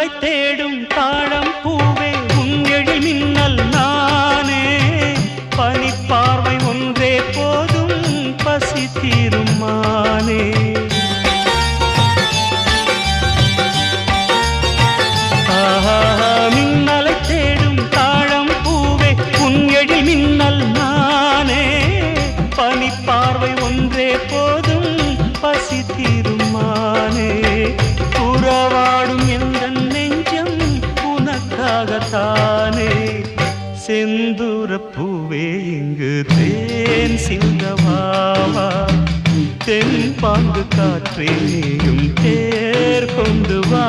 மின்னலை தேடும் தாழம் பூவே உன் எழில் மின்னல் நானே பனிப்பார்வை ஒன்றே போதும் பசி தீரும் மானே மின்னலை தேடும் தாழம் பூவே உன் எழில் மின்னல் நானே பனிப்பார்வை ஒன்றே போதும் பசி தீரும் மானே உறவாடும் எந்த நெஞ்சம் உனக்காகத்தானே செந்தூர பூவே இங்கு தேன் சிந்தவாவா தென் பாங்கு காற்றே நீயும் தேர் கொண்டு வா